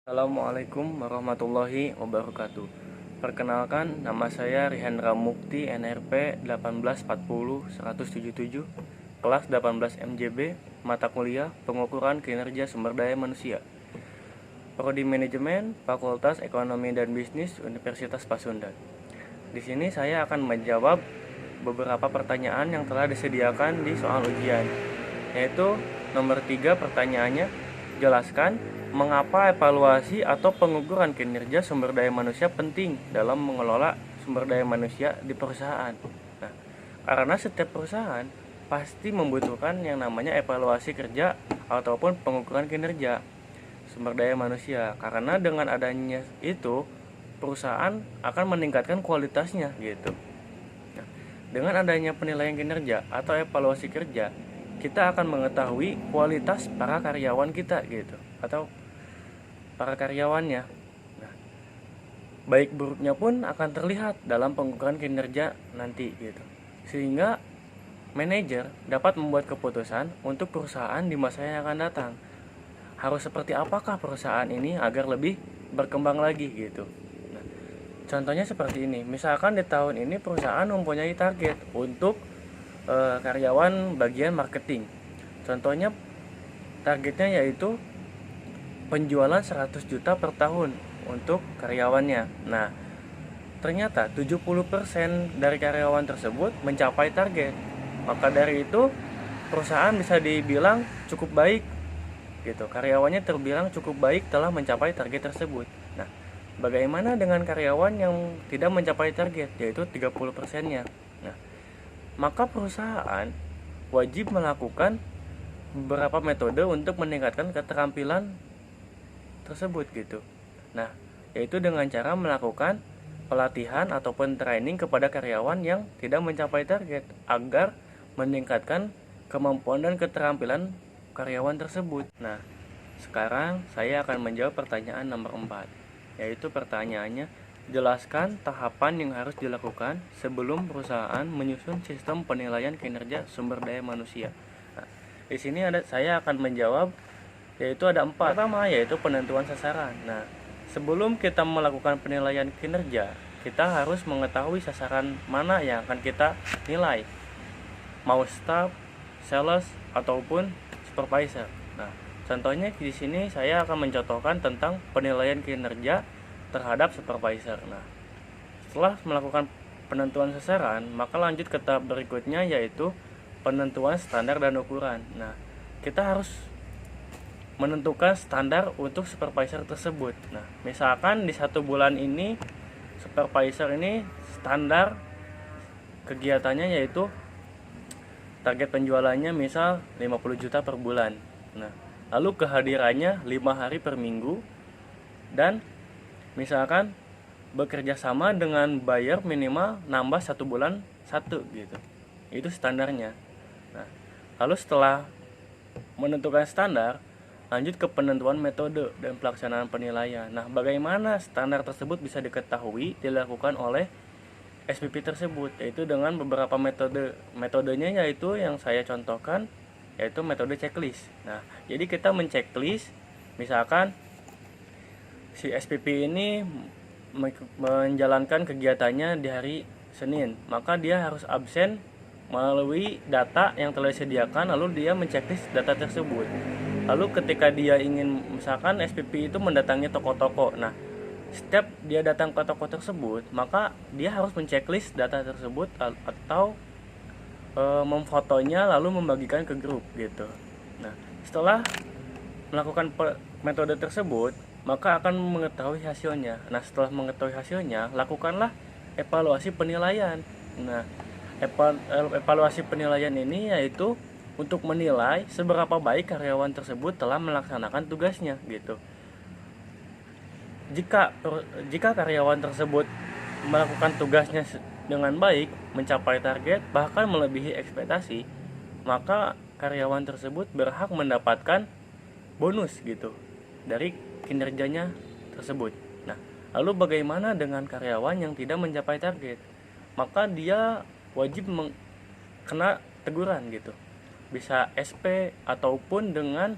Assalamualaikum warahmatullahi wabarakatuh. Perkenalkan, nama saya Rihendra Mukti, NRP 1840177, kelas 18 MJB, mata kuliah Pengukuran Kinerja Sumber Daya Manusia, Prodi Manajemen, Fakultas Ekonomi dan Bisnis, Universitas Pasundan. Di sini saya akan menjawab beberapa pertanyaan yang telah disediakan di soal ujian, yaitu nomor 3 pertanyaannya, jelaskan mengapa evaluasi atau pengukuran kinerja sumber daya manusia penting dalam mengelola sumber daya manusia di perusahaan. Nah, karena setiap perusahaan pasti membutuhkan yang namanya evaluasi kerja ataupun pengukuran kinerja sumber daya manusia. Karena dengan adanya itu, perusahaan akan meningkatkan kualitasnya gitu. Nah, dengan adanya penilaian kinerja atau evaluasi kerja, kita akan mengetahui kualitas para karyawan kita gitu, atau para karyawannya. Nah, baik buruknya pun akan terlihat dalam pengukuran kinerja nanti gitu. Sehingga manajer dapat membuat keputusan untuk perusahaan di masa yang akan datang. Harus seperti apakah perusahaan ini agar lebih berkembang lagi gitu. Nah, contohnya seperti ini. Misalkan di tahun ini perusahaan mempunyai target untuk karyawan bagian marketing. Contohnya targetnya yaitu penjualan 100 juta per tahun untuk karyawannya. Nah, ternyata 70% dari karyawan tersebut mencapai target. Maka dari itu perusahaan bisa dibilang cukup baik gitu. Karyawannya terbilang cukup baik telah mencapai target tersebut. Nah, bagaimana dengan karyawan yang tidak mencapai target, yaitu 30%-nya? Nah, maka perusahaan wajib melakukan beberapa metode untuk meningkatkan keterampilan tersebut gitu. Nah, yaitu dengan cara melakukan pelatihan ataupun training kepada karyawan yang tidak mencapai target agar meningkatkan kemampuan dan keterampilan karyawan tersebut. Nah, sekarang saya akan menjawab pertanyaan nomor 4, yaitu pertanyaannya, jelaskan tahapan yang harus dilakukan sebelum perusahaan menyusun sistem penilaian kinerja sumber daya manusia. Nah, di sini saya akan menjawab, yaitu ada 4. Pertama yaitu penentuan sasaran. Nah, sebelum kita melakukan penilaian kinerja, kita harus mengetahui sasaran mana yang akan kita nilai, mau staff, sales ataupun supervisor. Nah, contohnya di sini saya akan mencontohkan tentang penilaian kinerja terhadap supervisor. Nah, setelah melakukan penentuan sasaran, maka lanjut ke tahap berikutnya, yaitu penentuan standar dan ukuran. Nah, kita harus menentukan standar untuk supervisor tersebut. Nah, misalkan di 1 bulan ini supervisor ini standar kegiatannya yaitu target penjualannya misal 50 juta per bulan. Nah, lalu kehadirannya 5 hari per minggu, dan misalkan bekerja sama dengan buyer minimal nambah 1 bulan 1 gitu. Itu standarnya. Nah, lalu setelah menentukan standar, lanjut ke penentuan metode dan pelaksanaan penilaian. Nah, bagaimana standar tersebut bisa diketahui dilakukan oleh SPP tersebut, yaitu dengan beberapa metode. Metodenya yaitu yang saya contohkan, yaitu metode checklist. Nah, jadi kita menceklis, misalkan si SPP ini menjalankan kegiatannya di hari Senin, maka dia harus absen melalui data yang telah disediakan, lalu dia menceklis data tersebut. Lalu ketika dia ingin, misalkan SPP itu mendatangi toko-toko, nah setiap dia datang ke toko tersebut, maka dia harus menceklis data tersebut atau memfotonya lalu membagikan ke grup gitu. Nah, setelah melakukan metode tersebut, maka akan mengetahui hasilnya. Nah, setelah mengetahui hasilnya, lakukanlah evaluasi penilaian. Nah, evaluasi penilaian ini yaitu untuk menilai seberapa baik karyawan tersebut telah melaksanakan tugasnya gitu. Jika karyawan tersebut melakukan tugasnya dengan baik, mencapai target, bahkan melebihi ekspektasi, maka karyawan tersebut berhak mendapatkan bonus gitu dari kinerjanya tersebut. Nah, lalu bagaimana dengan karyawan yang tidak mencapai target? Maka dia wajib kena teguran gitu. Bisa SP ataupun dengan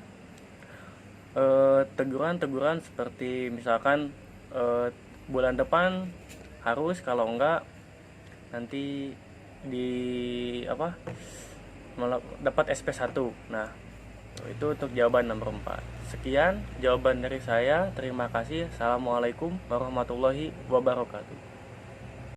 teguran-teguran seperti misalkan bulan depan harus, kalau enggak nanti di apa dapat SP1. Nah, itu untuk jawaban nomor 4. Sekian jawaban dari saya. Terima kasih. Assalamualaikum warahmatullahi wabarakatuh.